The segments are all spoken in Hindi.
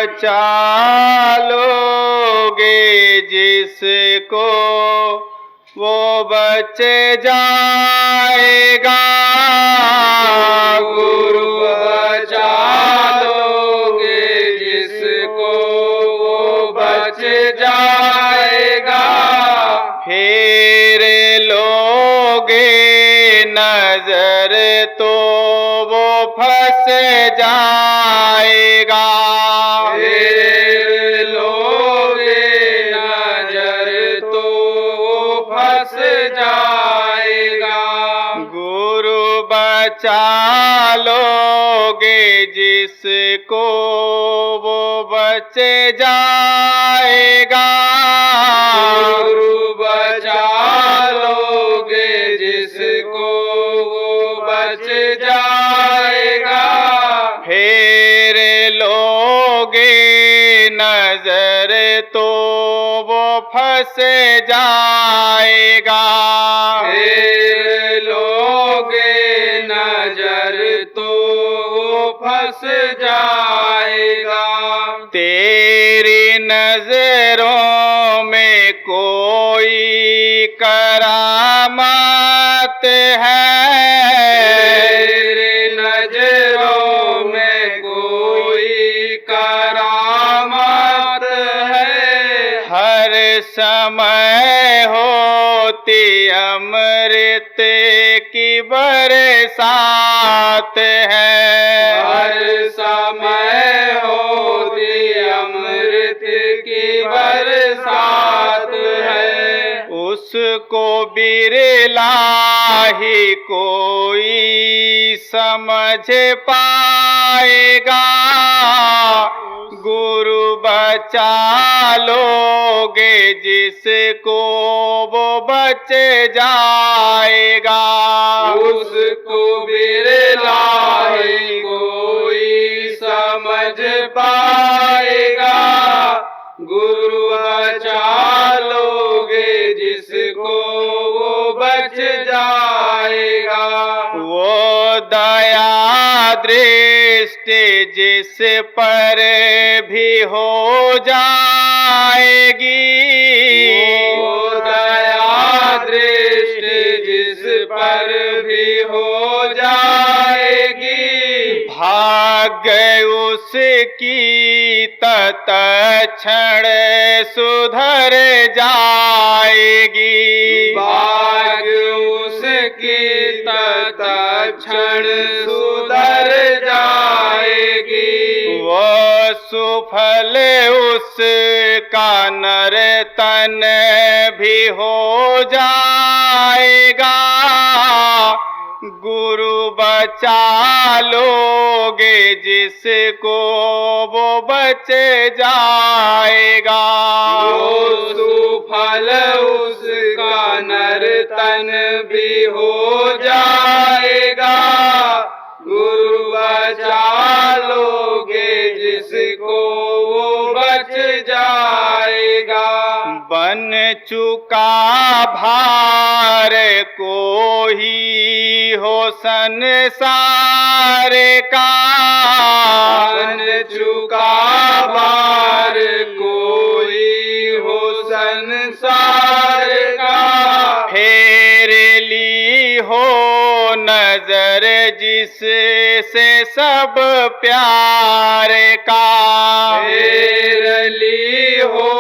बचा लोगे जिसको वो बच जाएगा। गुरु बचा लोगे जिसको वो बच जाएगा। फेर लोगे नजर तो वो फंस जाएगा। फेर लोगे नजर तो वो फंस जाएगा। गुरु बचा लोगे जिसको वो बच जाएगा। गुरु बचा लोगे जिसको वो बच जाएगा। फेर लोगे नजर तो वो फंस जाएगा। फेर लोगे नजर तो वो फंस जाएगा। तेरी नजरों में कोई करामात है। तेरी नजरों में कोई करामात है। हर समय होती अमृत की बरसात है। हर समय होती अमृत की बरसात है। उसको बिरला ही कोई समझ पाएगा। गुरु बचा लोगे जिसको वो बच जाएगा। उसको बिरला ही कोई समझ पाएगा। गुरु बचा लोगे जिसको वो बच जाएगा। वो दया दृष्टि जिस पर भी हो जाएगी। वो दया दृष्टि जिस पर भी हो जाएगी। भाग्य उसकी तत्क्षण सुधर जाएगी। भाग्य उसकी तत्क्षण सुधर जाएगी। वो सुफल उसका नर्तन भी हो जाएगा। गुरु बचा लोगे जिसको वो बच जाएगा। वो सुफल उसका नर्तन भी हो जाएगा। गुरु बचा लोगे जिसको वो बच जाएगा। बन चुका भार को ही हो संसार का। बन चुका भार कोई हो संसार का। फेर ली हो नजर जिससे सब प्यार का। फेर ली हो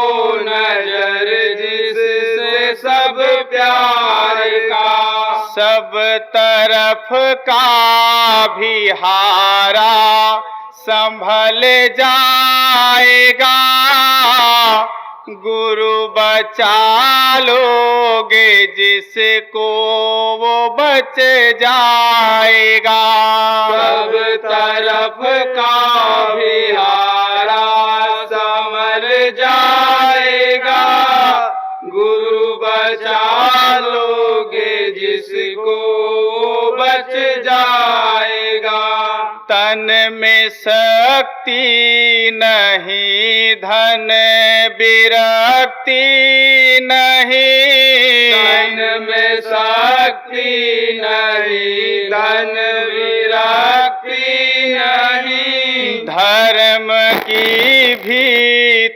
नजर जिससे सब प्यार का। सब तरफ का भी हारा संभल जाएगा। गुरु बचा लोगे जिसको वो बच जाएगा। सब तरफ का भी हारा संभल जाएगा। गुरु बचा लोगे जिसको बच जाएगा। तन में शक्ति नहीं, धन विरक्ति नहीं। तन में शक्ति नहीं, धन विरक्ति नहीं। धर्म की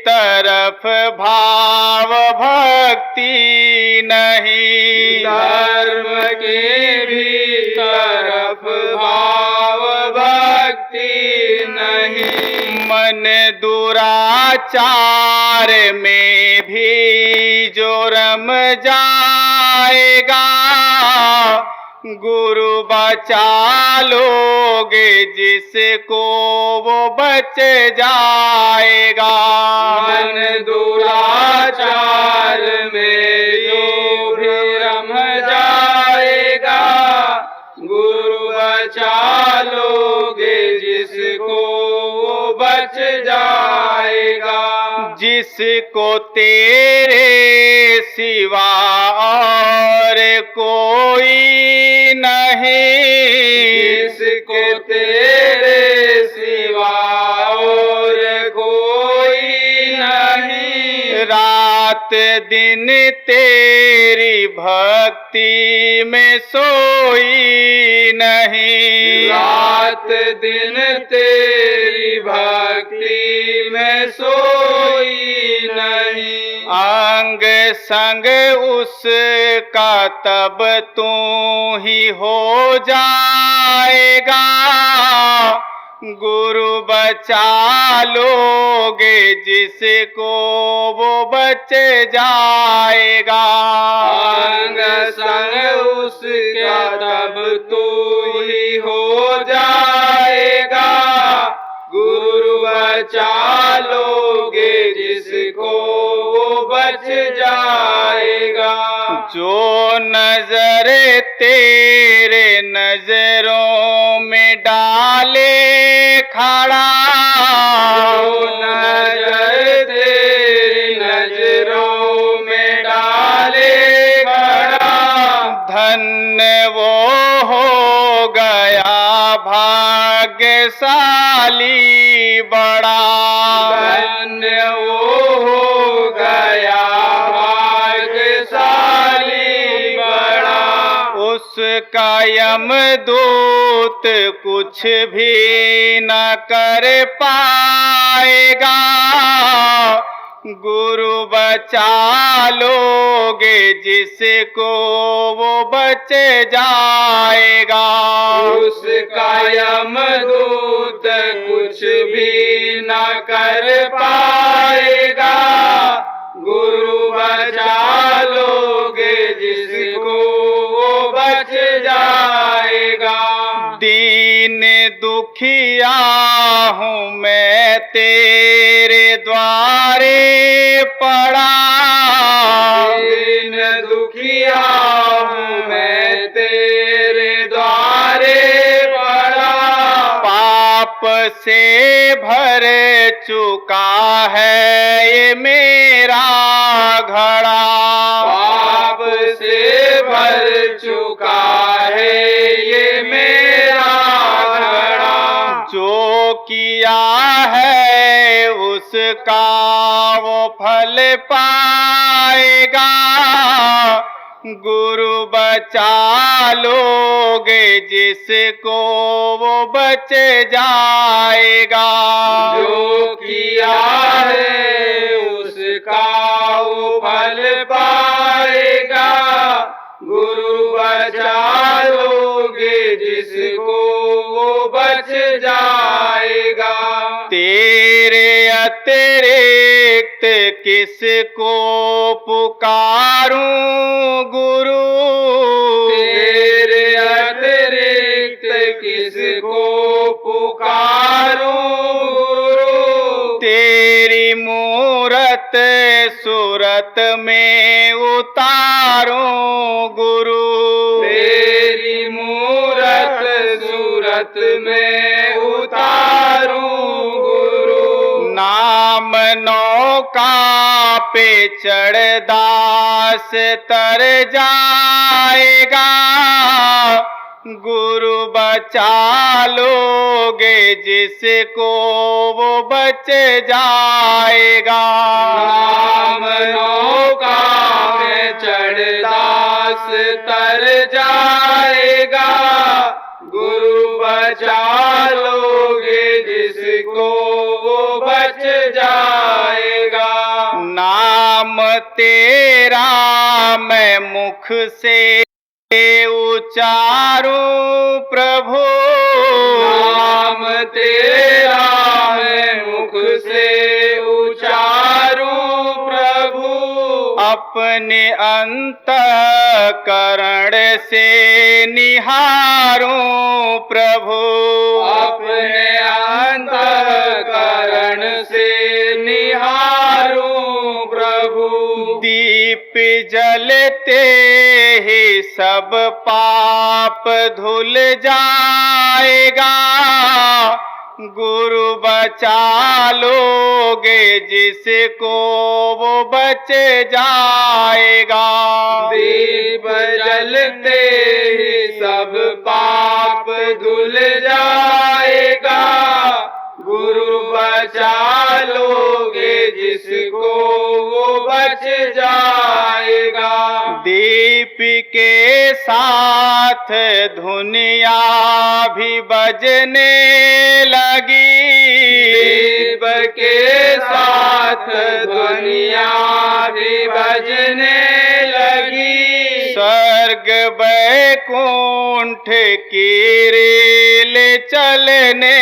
तरफ भाव भक्ति नहीं, धर्म की भी तरफ भाव भक्ति नहीं। मन दुराचार में भी जो रम जाएगा, गुरु बचा लोगे जिसको वो बच जाएगा। मन दुराचार में जो भी रम जाएगा, गुरु बचा लोगे जिसको वो बच जाएगा। जिसको तेरे सिवा और कोई नहीं, जिसको तेरे सिवा और कोई नहीं, रात दिन तेरी भक्ति में सोई नहीं, रात दिन तेरी भक्ति में सोई नहीं। अंग संग उसका तब तू ही हो जाएगा, गुरु बचा लोगे जिसको वो बच जाएगा। अंग संग उसका तब तू ही हो जाएगा, गुरु बचा लोगे जिसको वो बच जाएगा। जो नजर तेरे नजरों में डाले खड़ा, जो नजर तेरी नजरों में डाले खड़ा, धन्य वो हो गया भाग्यशाली बड़ा, धन्य वो हो गया भाग्यशाली बड़ा। उसका यमदूत कुछ भी न कर पाएगा, गुरु बचा लोगे जिसको वो बच जाएगा। उसका यमदूत कुछ भी न कर पाएगा, गुरु बचा लोगे जिसको वो बच जाएगा। दीन दुखिया हूँ मैं तेरे द्वारे पड़ा, दीन दुखिया हूँ मैं तेरे द्वारे पड़ा, पाप से भर चुका है ये मेरा घड़ा, पाप से भर चुका है ये मेरा घड़ा। जो किया है उसका वो फल पाएगा, गुरु बचा लोगे जिसको वो बच जाएगा। जो किया है उसका वो फल पाएगा, गुरु बचा लोगे जिसको वो बच जाएगा। तेरे अतिरिक्त किसको पुकारूं गुरु, तेरे अतिरिक्त किसको पुकारूं गुरु, तेरी मूरत सूरत में उतारूं गुरु, तेरी मूरत सूरत में उतारूं गुरु। नाम नौका पे चढ़ दास तर जाएगा, गुरु बचा लोगे जिसको वो बच जाएगा। नाम नौका में चढ़ दास तर जाएगा, गुरु बचा लोगे जिसको वो बच जाएगा। तेरा मैं मुख से उचारूं प्रभु, नाम तेरा मैं मुख से उचारूं प्रभु, अपने अंतःकरण से निहारूं प्रभु, अपने अंतःकरण से निहारूं प्रभु, दीप जलते ही सब पाप धुल जाएगा, गुरु बचा लोगे जिसको वो बच जाएगा। दीप जलते ही सब पाप धुल जाएगा, गुरु बचा लोगे जिसको वो बच जाएगा। दीप के साथ धुनिया भी बजने लगी, दीप के साथ ध्वनिया भी बजने लगी, स्वर्ग बैकुंठ की रेल चलने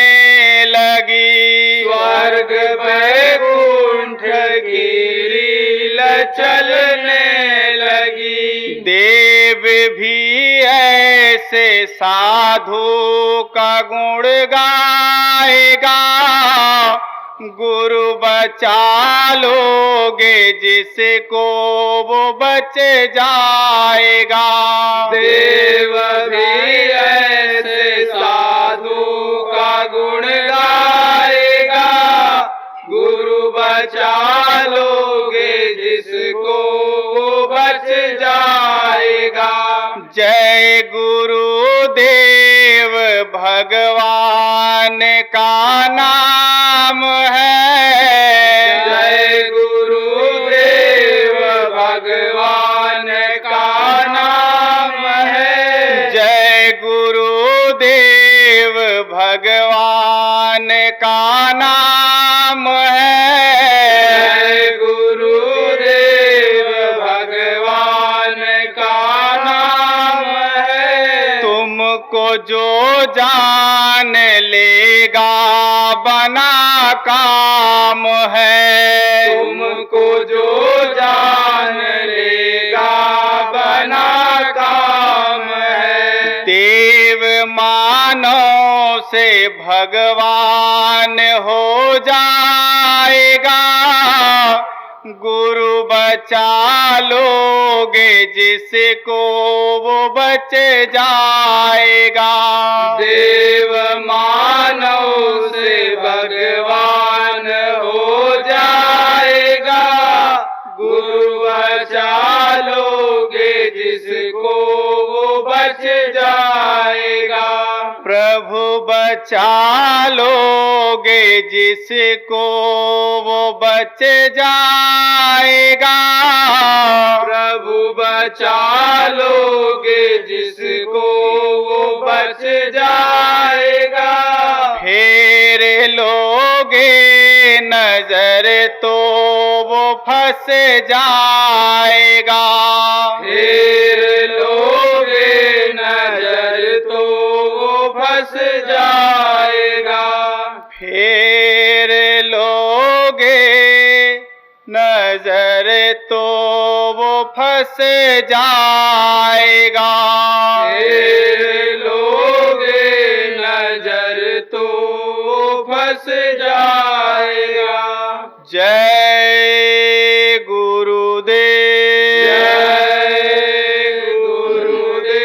लगी, स्वर्ग बैकुंठ की रील चलने लगी। देव भी ऐसे साधु का गुण गाएगा, गुरु बचा लोगे जिसको वो बच जाएगा। देव भी ऐसे साधु का गुण गाएगा, गुरु बचा लोगे जिसको वो बच जाएगा। जय गुरुदेव भगवान का नाम है, जय गुरुदेव भगवान का नाम है, जय गुरुदेव भगवान का नाम है, जय गुरुदेव भगवान का नाम है। तुमको जो जान लेगा बना काम है, तुमको जो जान लेगा बना काम है। देव मानव से भगवान हो जाएगा, गुरु बचा लोगे जिसको वो बच जाएगा। देव मानव से भगवान हो जाएगा, गुरु बचा लोगे जिसको वो बच जाएगा। प्रभु बचा लोगे जिसको वो बच जाएगा, प्रभु बचा लोगे जिसको वो बच जाएगा। फेर लोगे नजर तो वो फंस जाएगा, फेर लोगे नजर तो वो फंस जाएगा, फेर लोगे नजर तो वो फंस जाएगा, फेर लोगे नजर तो वो फंस जाएगा। जय गुरुदेव, जय गुरुदेव।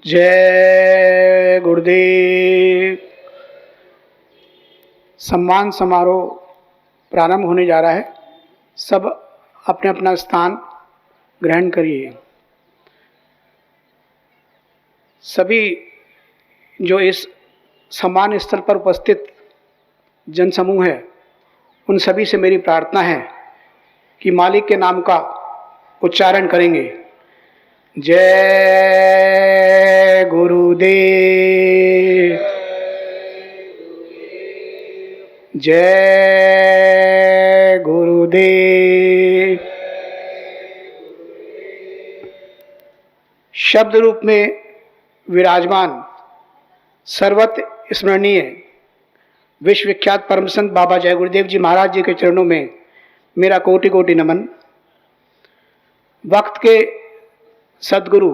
जय गुरुदेव। सम्मान समारोह प्रारंभ होने जा रहा है। सब अपने अपना स्थान ग्रहण करिए। सभी जो इस सम्मान स्थल पर उपस्थित जनसमूह है, उन सभी से मेरी प्रार्थना है कि मालिक के नाम का उच्चारण करेंगे। जय गुरुदेव, जय शब्द रूप में विराजमान सर्वत्र स्मरणीय विश्व विख्यात परम संत बाबा जय गुरुदेव जी महाराज जी के चरणों में मेरा कोटि कोटि नमन। वक्त के सदगुरु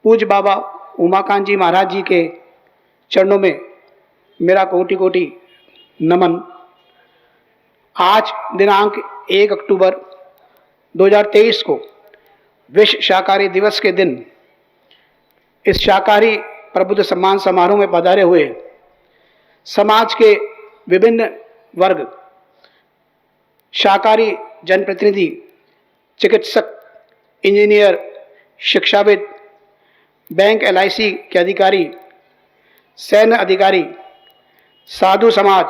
पूज्य बाबा उमाकांत जी महाराज जी के चरणों में मेरा कोटि कोटि नमन। आज दिनांक 1 अक्टूबर 2023 को विश्व शाकाहारी दिवस के दिन इस शाकाहारी प्रबुद्ध सम्मान समारोह में पधारे हुए समाज के विभिन्न वर्ग, शाकाहारी जनप्रतिनिधि, चिकित्सक, इंजीनियर, शिक्षाविद, बैंक LIC के अधिकारी, सैन्य अधिकारी, साधु समाज,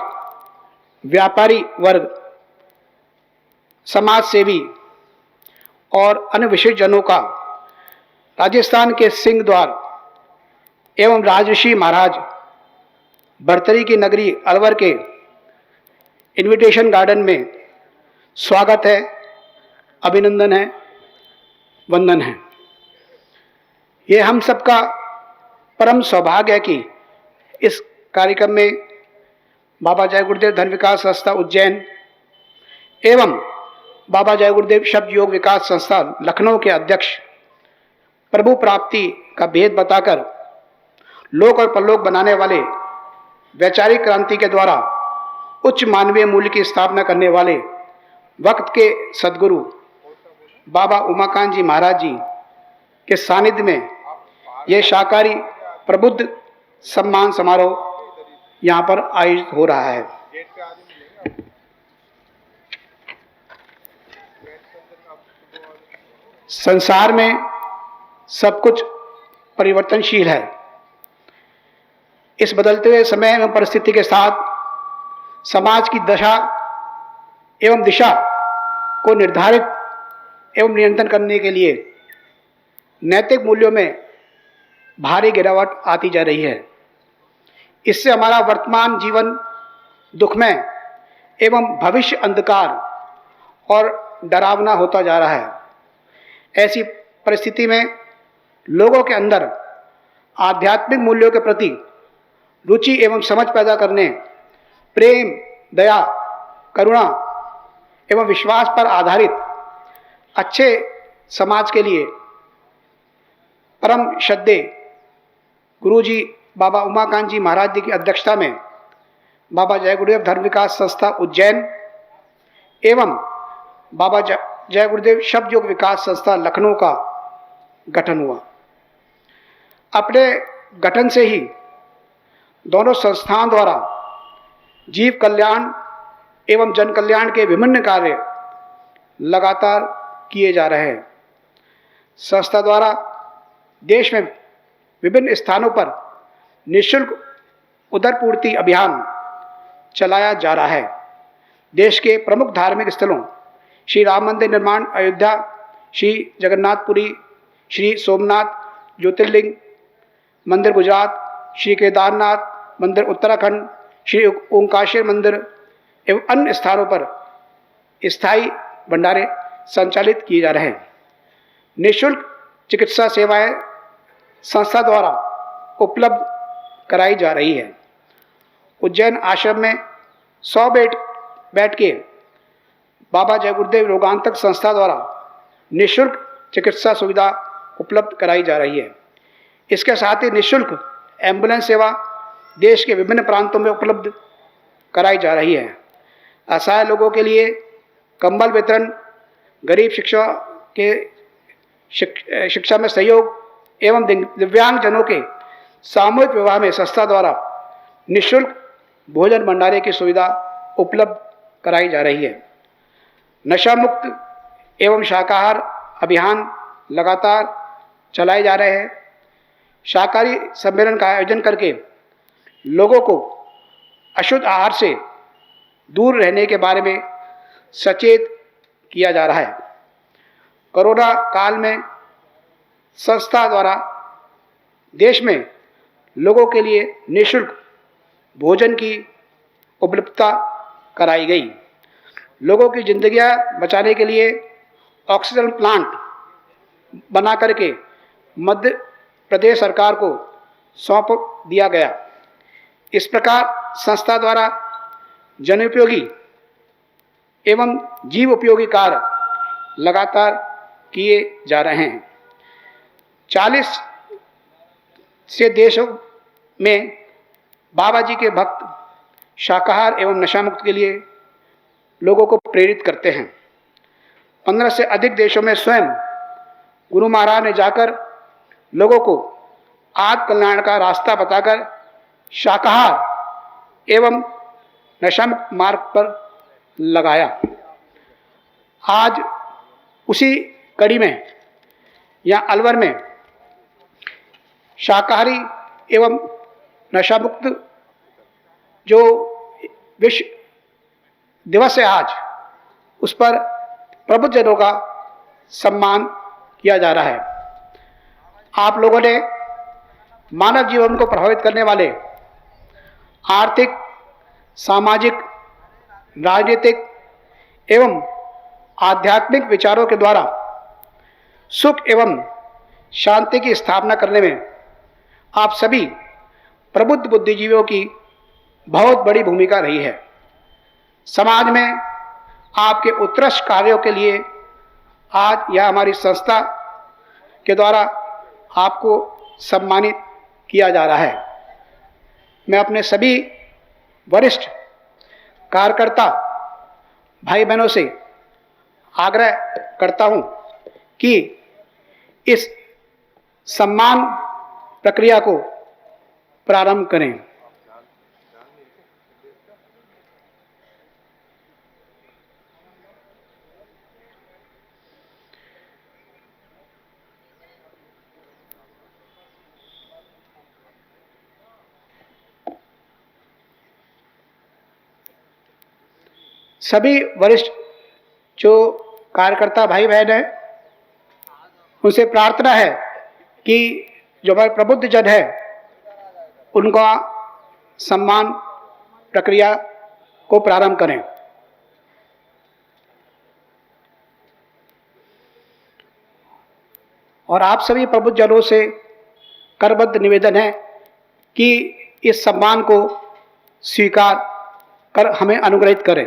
व्यापारी वर्ग, समाज सेवी और अन्य विशिष्ट जनों का राजस्थान के सिंहद्वार एवं राजऋषि महाराज भर्तरी की नगरी अलवर के इनविटेशन गार्डन में स्वागत है, अभिनंदन है, वंदन है। ये हम सबका परम सौभाग्य है कि इस कार्यक्रम में बाबा जय गुरुदेव धर्म विकास संस्था उज्जैन एवं बाबा जय गुरुदेव शब्द योग विकास संस्था लखनऊ के अध्यक्ष प्रभु प्राप्ति का भेद बताकर लोक और परलोक बनाने वाले वैचारिक क्रांति के द्वारा उच्च मानवीय मूल्य की स्थापना करने वाले वक्त के सदगुरु बाबा उमाकांत जी महाराज जी के सानिध्य में यह शाकाहारी प्रबुद्ध सम्मान समारोह यहाँ पर आयोजित हो रहा है। संसार में सब कुछ परिवर्तनशील है। इस बदलते हुए समय एवं परिस्थिति के साथ समाज की दशा एवं दिशा को निर्धारित एवं नियंत्रण करने के लिए नैतिक मूल्यों में भारी गिरावट आती जा रही है। इससे हमारा वर्तमान जीवन दुखमय एवं भविष्य अंधकार और डरावना होता जा रहा है। ऐसी परिस्थिति में लोगों के अंदर आध्यात्मिक मूल्यों के प्रति रुचि एवं समझ पैदा करने, प्रेम, दया, करुणा एवं विश्वास पर आधारित अच्छे समाज के लिए परम श्रद्धेय गुरुजी बाबा उमाकांत जी महाराज जी की अध्यक्षता में बाबा जय गुरुदेव धर्म विकास संस्था उज्जैन एवं बाबा जय गुरुदेव शब्द योग विकास संस्था लखनऊ का गठन हुआ। अपने गठन से ही दोनों संस्थाओं द्वारा जीव कल्याण एवं जन कल्याण के विभिन्न कार्य लगातार किए जा रहे हैं। संस्था द्वारा देश में विभिन्न स्थानों पर निःशुल्क उदरपूर्ति अभियान चलाया जा रहा है। देश के प्रमुख धार्मिक स्थलों श्री राम मंदिर निर्माण अयोध्या, श्री जगन्नाथपुरी, श्री सोमनाथ ज्योतिर्लिंग मंदिर गुजरात, श्री केदारनाथ मंदिर उत्तराखंड, श्री ओंकारेश्वर मंदिर एवं अन्य स्थानों पर स्थायी भंडारे संचालित किए जा रहे हैं। निःशुल्क चिकित्सा सेवाएं संस्था द्वारा उपलब्ध कराई जा रही है। उज्जैन आश्रम में 100 बेड के बाबा जय गुरुदेव रोगांतक संस्था द्वारा निःशुल्क चिकित्सा सुविधा उपलब्ध कराई जा रही है। इसके साथ ही निःशुल्क एम्बुलेंस सेवा देश के विभिन्न प्रांतों में उपलब्ध कराई जा रही है। असहाय लोगों के लिए कंबल वितरण, गरीब शिक्षा में सहयोग एवं दिव्यांग जनों के सामूहिक विवाह में संस्था द्वारा निःशुल्क भोजन भंडारे की सुविधा उपलब्ध कराई जा रही है। नशा मुक्त एवं शाकाहार अभियान लगातार चलाए जा रहे हैं। शाकाहारी सम्मेलन का आयोजन करके लोगों को अशुद्ध आहार से दूर रहने के बारे में सचेत किया जा रहा है। कोरोना काल में संस्था द्वारा देश में लोगों के लिए निःशुल्क भोजन की उपलब्धता कराई गई। लोगों की जिंदगियां बचाने के लिए ऑक्सीजन प्लांट बना करके मध्य प्रदेश सरकार को सौंप दिया गया। इस प्रकार संस्था द्वारा जनोपयोगी एवं जीव उपयोगी कार्य लगातार किए जा रहे हैं। 40 से देशों में बाबा जी के भक्त शाकाहार एवं नशा मुक्त के लिए लोगों को प्रेरित करते हैं। 15 से अधिक देशों में स्वयं गुरु महाराज ने जाकर लोगों को आत्म कल्याण का रास्ता बताकर शाकाहार एवं नशा मुक्त मार्ग पर लगाया। आज उसी कड़ी में यहाँ अलवर में शाकाहारी एवं नशा मुक्त जो विश्व दिवस है आज, उस पर प्रबुद्धजनों का सम्मान किया जा रहा है। आप लोगों ने मानव जीवन को प्रभावित करने वाले आर्थिक, सामाजिक, राजनीतिक एवं आध्यात्मिक विचारों के द्वारा सुख एवं शांति की स्थापना करने में आप सभी प्रबुद्ध बुद्धिजीवियों की बहुत बड़ी भूमिका रही है। समाज में आपके उत्कृष्ट कार्यों के लिए आज यह हमारी संस्था के द्वारा आपको सम्मानित किया जा रहा है। मैं अपने सभी वरिष्ठ कार्यकर्ता भाई बहनों से आग्रह करता हूं कि इस सम्मान प्रक्रिया को प्रारंभ करें। सभी वरिष्ठ जो कार्यकर्ता भाई बहन हैं, उनसे प्रार्थना है कि जो हमारे प्रबुद्ध जन है उनका सम्मान प्रक्रिया को प्रारंभ करें। और आप सभी प्रबुद्ध जनों से करबद्ध निवेदन है कि इस सम्मान को स्वीकार कर हमें अनुग्रहित करें।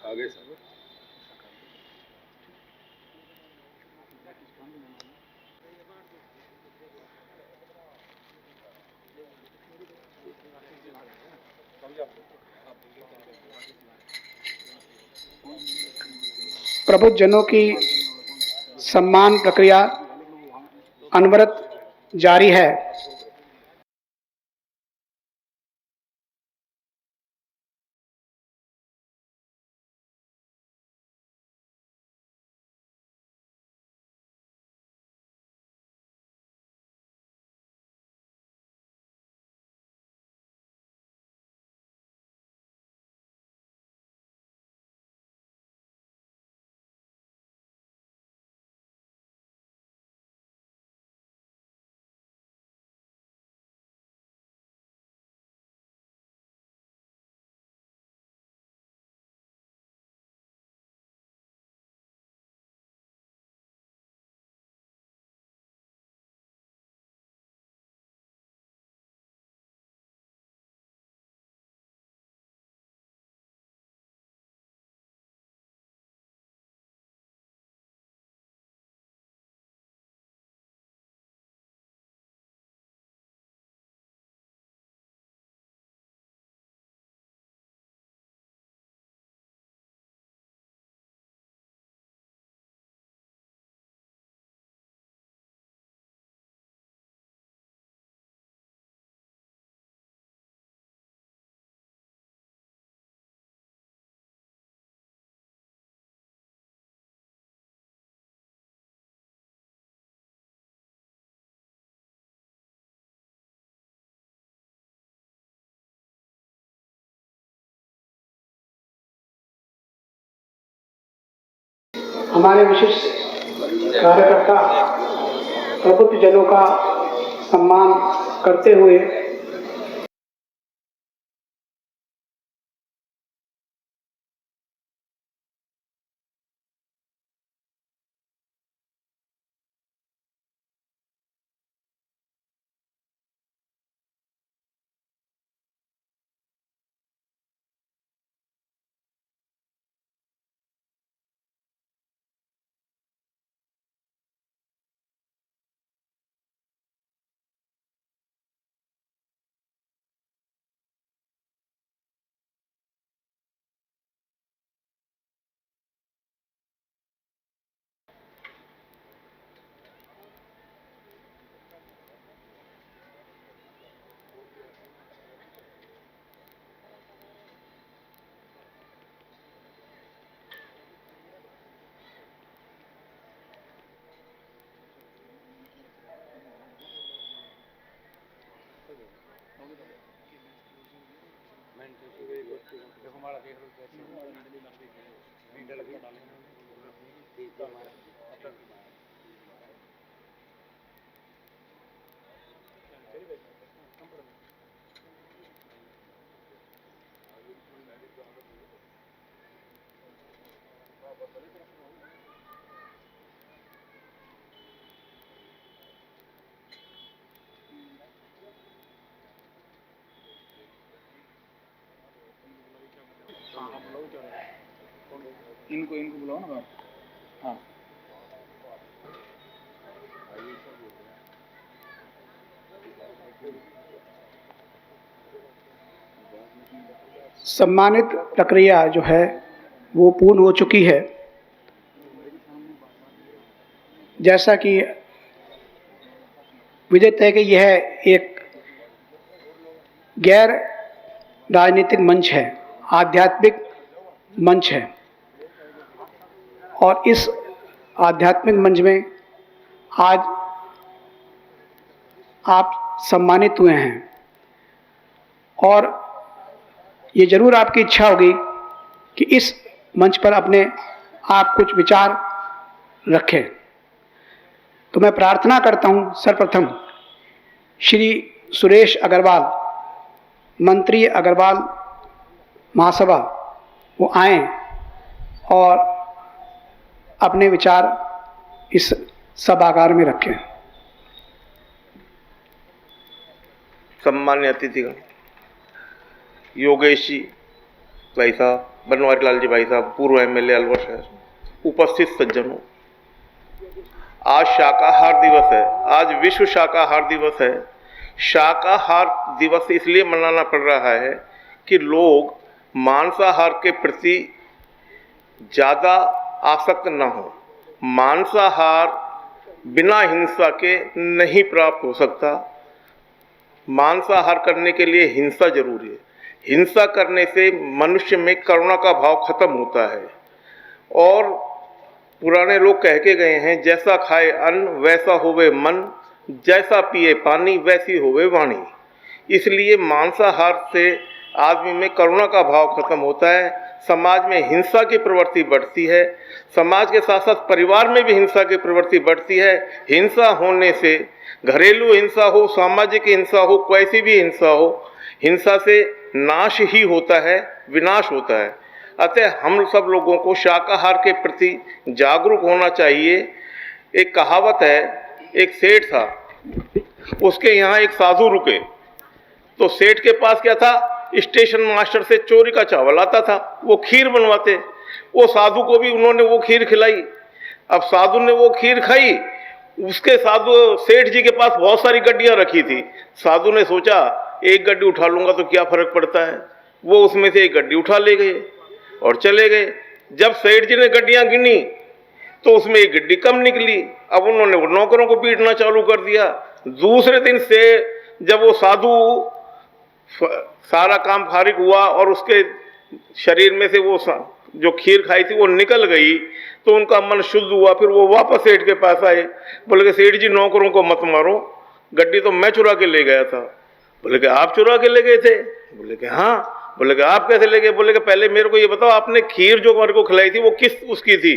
आगे सर प्रबुद्ध जनों की सम्मान प्रक्रिया अनवरत जारी है। हमारे विशिष्ट कार्यकर्ता प्रबुद्धजनों का सम्मान करते हुए इनको बुलाओ ना बाहर। हाँ सम्मानित प्रक्रिया जो है वो पूर्ण हो चुकी है। जैसा कि विदित है कि यह एक गैर राजनीतिक मंच है, आध्यात्मिक मंच है और इस आध्यात्मिक मंच में आज आप सम्मानित हुए हैं और ये जरूर आपकी इच्छा होगी कि इस मंच पर अपने आप कुछ विचार रखें। तो मैं प्रार्थना करता हूं सर्वप्रथम श्री सुरेश अग्रवाल, मंत्री अग्रवाल महासभा, वो आएं और अपने विचार इस सभागार में रखें। सम्मान्य अतिथिगण, योगेश जी भाई साहब, बनवारी लाल जी भाई साहब, पूर्व एमएलए अलवर शहर, उपस्थित सज्जनों, आज शाकाहार दिवस है। आज विश्व शाकाहार दिवस है। शाकाहार दिवस इसलिए मनाना पड़ रहा है कि लोग मांसाहार के प्रति ज़्यादा आसक्त ना हो। मांसाहार बिना हिंसा के नहीं प्राप्त हो सकता। मांसाहार करने के लिए हिंसा जरूरी है। हिंसा करने से मनुष्य में करुणा का भाव खत्म होता है और पुराने लोग कह के गए हैं, जैसा खाए अन्न वैसा होवे मन, जैसा पिए पानी वैसी होवे वाणी। इसलिए मांसाहार से आदमी में करुणा का भाव खत्म होता है, समाज में हिंसा की प्रवृत्ति बढ़ती है, समाज के साथ साथ परिवार में भी हिंसा की प्रवृत्ति बढ़ती है। हिंसा होने से, घरेलू हिंसा हो, सामाजिक हिंसा हो, कैसी भी हिंसा हो, हिंसा से नाश ही होता है, विनाश होता है। अतः हम सब लोगों को शाकाहार के प्रति जागरूक होना चाहिए। एक कहावत है, एक सेठ था, उसके यहाँ एक साधु रुके, तो सेठ के पास क्या था, स्टेशन मास्टर से चोरी का चावल आता था, वो खीर बनवाते, वो साधु को भी उन्होंने वो खीर खिलाई। अब साधु ने वो खीर खाई, उसके साधु सेठ जी के पास बहुत सारी गड्डियां रखी थी। साधु ने सोचा एक गड्डी उठा लूंगा तो क्या फर्क पड़ता है, वो उसमें से एक गड्डी उठा ले गए और चले गए। जब सेठ जी ने गड्डियां गिनी तो उसमें एक गड्डी कम निकली। अब उन्होंने नौकरों को पीटना चालू कर दिया। दूसरे दिन से जब वो साधु सारा काम फारिग हुआ और उसके शरीर में से वो जो खीर खाई थी वो निकल गई, तो उनका मन शुद्ध हुआ। फिर वो वापस सेठ के पास आए, बोले कि सेठ जी नौकरों को मत मारो, गड्डी तो मैं चुरा के ले गया था। बोले कि आप चुरा के ले गए थे? बोले कि हाँ। बोले कि आप कैसे ले गए? बोले कि पहले मेरे को ये बताओ, आपने खीर जो मेरे को खिलाई थी वो किस उसकी थी?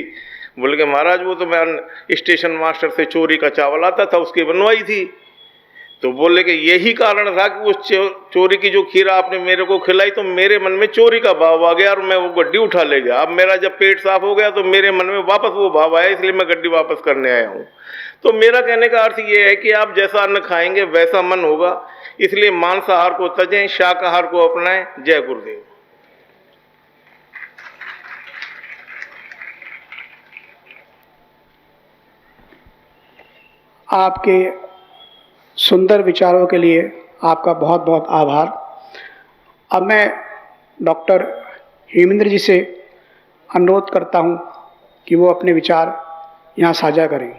बोले कि महाराज वो तो मैं स्टेशन मास्टर से चोरी का चावल आता था उसकी बनवाई थी। तो बोले कि यही कारण था कि उस चोरी की जो खीर आपने मेरे को खिलाई तो मेरे मन में चोरी का भाव आ गया और मैं वो गड्डी उठा ले गया। अब मेरा जब पेट साफ हो गया तो मेरे मन में वापस वो भाव आया, इसलिए मैं गड्डी वापस करने आया हूँ। तो मेरा कहने का अर्थ ये है कि आप जैसा अन्न खाएंगे वैसा मन होगा, इसलिए मांसाहार को तजें, शाकाहार को अपनाएं। जय गुरुदेव। आपके सुंदर विचारों के लिए आपका बहुत बहुत आभार। अब मैं डॉक्टर हेमेंद्र जी से अनुरोध करता हूं कि वो अपने विचार यहाँ साझा करें।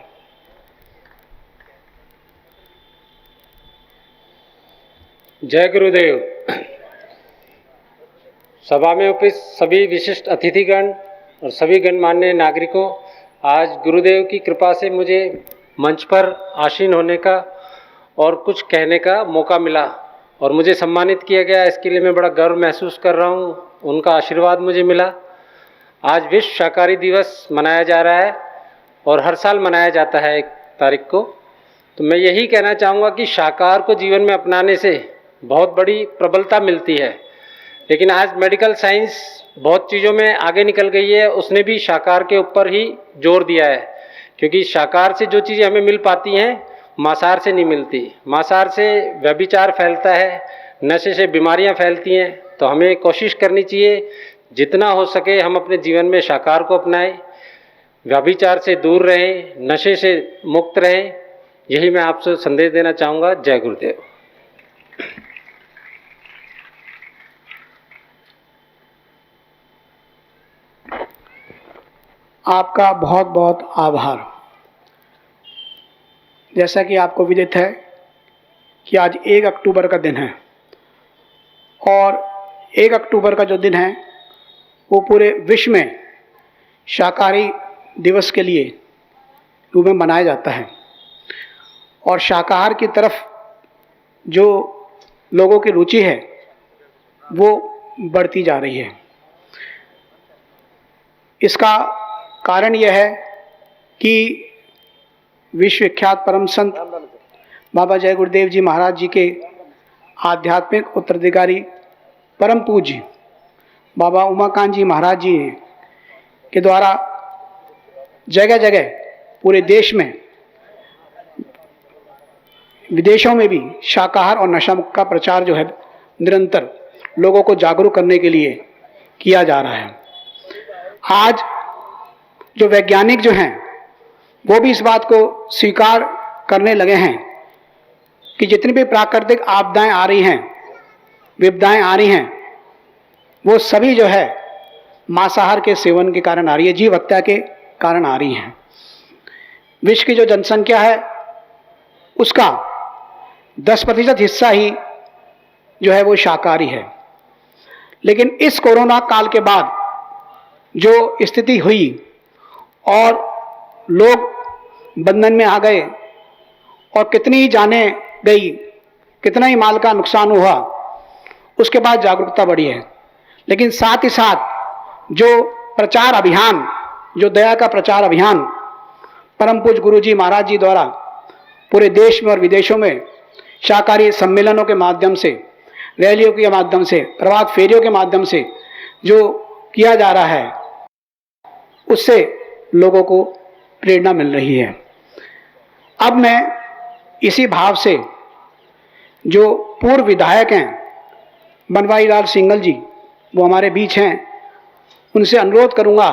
जय गुरुदेव। सभा में उपस्थित सभी विशिष्ट अतिथिगण और सभी गणमान्य नागरिकों, आज गुरुदेव की कृपा से मुझे मंच पर आसीन होने का और कुछ कहने का मौका मिला और मुझे सम्मानित किया गया। इसके लिए मैं बड़ा गर्व महसूस कर रहा हूँ। उनका आशीर्वाद मुझे मिला। आज विश्व शाकाहारी दिवस मनाया जा रहा है और हर साल मनाया जाता है 1 तारीख को। तो मैं यही कहना चाहूँगा कि शाकाहार को जीवन में अपनाने से बहुत बड़ी प्रबलता मिलती है। लेकिन आज मेडिकल साइंस बहुत चीज़ों में आगे निकल गई है, उसने भी शाकाहार के ऊपर ही जोर दिया है, क्योंकि शाकाहार से जो चीज़ें हमें मिल पाती हैं मांसाहार से नहीं मिलती। मांसाहार से व्यभिचार फैलता है, नशे से बीमारियां फैलती हैं। तो हमें कोशिश करनी चाहिए जितना हो सके हम अपने जीवन में शाकाहार को अपनाएं, व्यभिचार से दूर रहें, नशे से मुक्त रहें। यही मैं आपसे संदेश देना चाहूँगा। जय गुरुदेव। आपका बहुत बहुत आभार। जैसा कि आपको विदित है कि आज 1 अक्टूबर का दिन है और 1 अक्टूबर का जो दिन है वो पूरे विश्व में शाकाहारी दिवस के लिए रूप में मनाया जाता है। और शाकाहार की तरफ जो लोगों की रुचि है वो बढ़ती जा रही है। इसका कारण यह है कि विश्व विख्यात परम संत बाबा जय गुरुदेव जी महाराज जी के आध्यात्मिक उत्तराधिकारी परम पूज्य बाबा उमाकांत जी महाराज जी के द्वारा जगह जगह पूरे देश में, विदेशों में भी शाकाहार और नशा मुक्त का प्रचार जो है निरंतर लोगों को जागरूक करने के लिए किया जा रहा है। आज जो वैज्ञानिक जो हैं वो भी इस बात को स्वीकार करने लगे हैं कि जितनी भी प्राकृतिक आपदाएं आ रही हैं, विपदाएं आ रही हैं, वो सभी जो है मांसाहार के सेवन के कारण आ रही है, जीव हत्या के कारण आ रही हैं। विश्व की जो जनसंख्या है उसका 10% हिस्सा ही जो है वो शाकाहारी है। लेकिन इस कोरोना काल के बाद जो स्थिति हुई और लोग बंधन में आ गए और कितनी ही जानें गई, कितना ही माल का नुकसान हुआ, उसके बाद जागरूकता बढ़ी है। लेकिन साथ ही साथ जो प्रचार अभियान, जो दया का प्रचार अभियान परम पूज्य गुरु जी महाराज जी द्वारा पूरे देश में और विदेशों में शाकाहारी सम्मेलनों के माध्यम से, रैलियों के माध्यम से, प्रभात फेरियों के माध्यम से जो किया जा रहा है, उससे लोगों को प्रेरणा मिल रही है। अब मैं इसी भाव से जो पूर्व विधायक हैं बनवारी लाल सिंघल जी, वो हमारे बीच हैं, उनसे अनुरोध करूंगा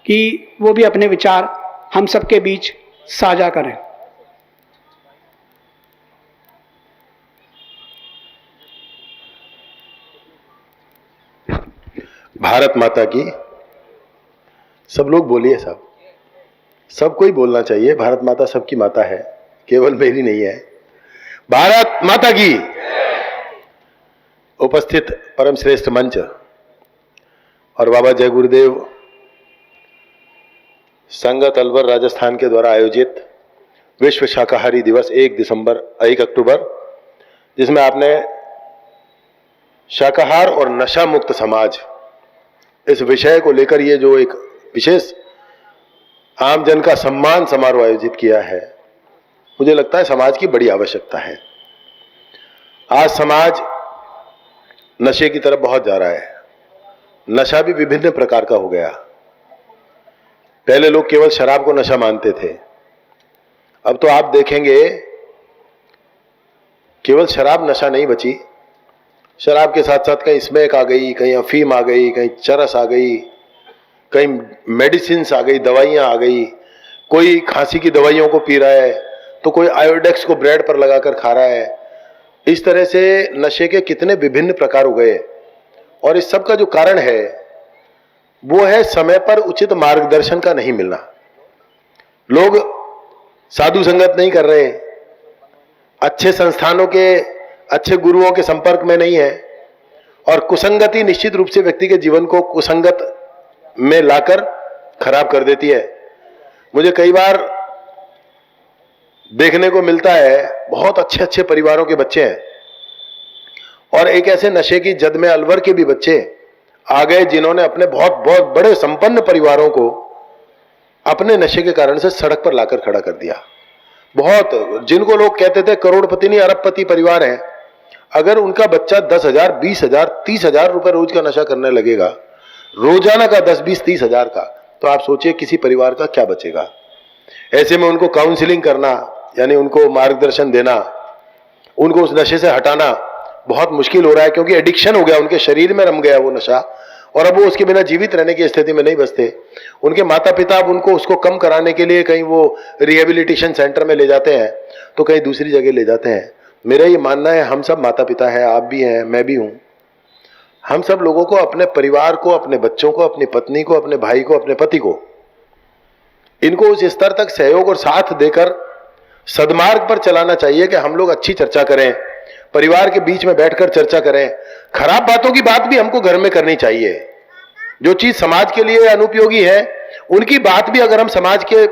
कि वो भी अपने विचार हम सबके बीच साझा करें। भारत माता की। सब लोग बोलिए साहब, सबको ही बोलना चाहिए। भारत माता सबकी माता है, केवल मेरी नहीं है। भारत माता की। उपस्थित परम श्रेष्ठ मंच और बाबा जय गुरुदेव संगत अलवर राजस्थान के द्वारा आयोजित विश्व शाकाहारी दिवस 1 अक्टूबर, जिसमें आपने शाकाहार और नशा मुक्त समाज इस विषय को लेकर ये जो एक विशेष आम जन का सम्मान समारोह आयोजित किया है, मुझे लगता है समाज की बड़ी आवश्यकता है। आज समाज नशे की तरफ बहुत जा रहा है। नशा भी विभिन्न प्रकार का हो गया। पहले लोग केवल शराब को नशा मानते थे, अब तो आप देखेंगे केवल शराब नशा नहीं बची, शराब के साथ साथ कहीं स्मैक आ गई, कहीं अफीम आ गई, कहीं चरस आ गई, कहीं मेडिसिन्स आ गई, दवाइयां आ गई। कोई खांसी की दवाइयों को पी रहा है तो कोई आयोडेक्स को ब्रेड पर लगाकर खा रहा है। इस तरह से नशे के कितने विभिन्न प्रकार हो गए। और इस सब का जो कारण है वो है समय पर उचित मार्गदर्शन का नहीं मिलना। लोग साधु संगत नहीं कर रहे, अच्छे संस्थानों के अच्छे गुरुओं के संपर्क में नहीं है, और कुसंगति निश्चित रूप से व्यक्ति के जीवन को कुसंगत में लाकर खराब कर देती है। मुझे कई बार देखने को मिलता है बहुत अच्छे अच्छे परिवारों के बच्चे हैं और एक ऐसे नशे की जद में अलवर के भी बच्चे आ गए जिन्होंने अपने बहुत बहुत बड़े संपन्न परिवारों को अपने नशे के कारण से सड़क पर लाकर खड़ा कर दिया। बहुत, जिनको लोग कहते थे करोड़पति नहीं अरबपति परिवार हैं, अगर उनका बच्चा 10,000, 20,000, 30,000 रुपए रोज का नशा करने लगेगा, रोजाना का 10, 20, 30,000 का, तो आप सोचिए किसी परिवार का क्या बचेगा। ऐसे में उनको काउंसलिंग करना, यानी उनको मार्गदर्शन देना, उनको उस नशे से हटाना बहुत मुश्किल हो रहा है, क्योंकि एडिक्शन हो गया, उनके शरीर में रम गया वो नशा, और अब वो उसके बिना जीवित रहने की स्थिति में नहीं बचते। उनके माता पिता अब उनको उसको कम कराने के लिए कहीं वो रिहेबिलिटेशन सेंटर में ले जाते हैं तो कहीं दूसरी जगह ले जाते हैं। मेरा ये मानना है, हम सब माता पिता हैं, आप भी हैं, मैं भी हूं, हम सब लोगों को अपने परिवार को, अपने बच्चों को, अपनी पत्नी को, अपने भाई को, अपने पति को, इनको उस स्तर तक सहयोग और साथ देकर सद्मार्ग पर चलाना चाहिए कि हम लोग अच्छी चर्चा करें, परिवार के बीच में बैठकर चर्चा करें। खराब बातों की बात भी हमको घर में करनी चाहिए। जो चीज समाज के लिए अनुपयोगी है उनकी बात भी अगर हम समाज के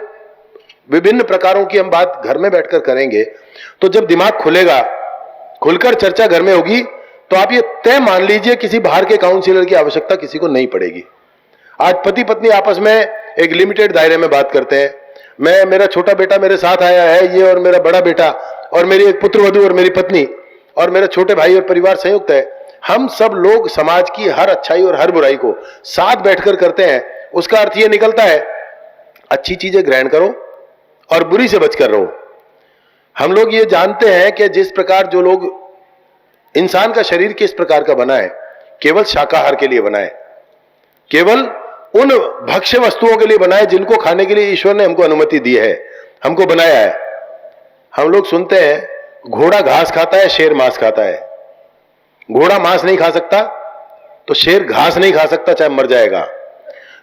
विभिन्न प्रकारों की हम बात घर में बैठकर करेंगे तो जब दिमाग खुलेगा, खुलकर चर्चा घर में होगी, तो आप ये तय मान लीजिए किसी बाहर के काउंसलर की आवश्यकता किसी को नहीं पड़ेगी। आज पति पत्नी आपस में एक लिमिटेड दायरे में बात करते हैं। मैं, मेरा छोटा बेटा मेरे साथ आया है, ये और मेरा बड़ा बेटा और मेरी एक पुत्रवधू और मेरी पत्नी और मेरे छोटे भाई और परिवार संयुक्त है। हम सब लोग समाज की हर अच्छाई और हर बुराई को साथ बैठकर करते हैं। उसका अर्थ यह निकलता है अच्छी चीजें ग्रहण करो और बुरी से बचकर रहो। हम लोग ये जानते हैं कि जिस प्रकार जो लोग, इंसान का शरीर किस प्रकार का बना है, केवल शाकाहार के लिए बना है, केवल उन भक्ष्य वस्तुओं के लिए बना है जिनको खाने के लिए ईश्वर ने हमको अनुमति दी है, हमको बनाया है। हम लोग सुनते हैं घोड़ा घास खाता है, शेर मांस खाता है। घोड़ा मांस नहीं खा सकता तो शेर घास नहीं खा सकता, चाहे मर जाएगा।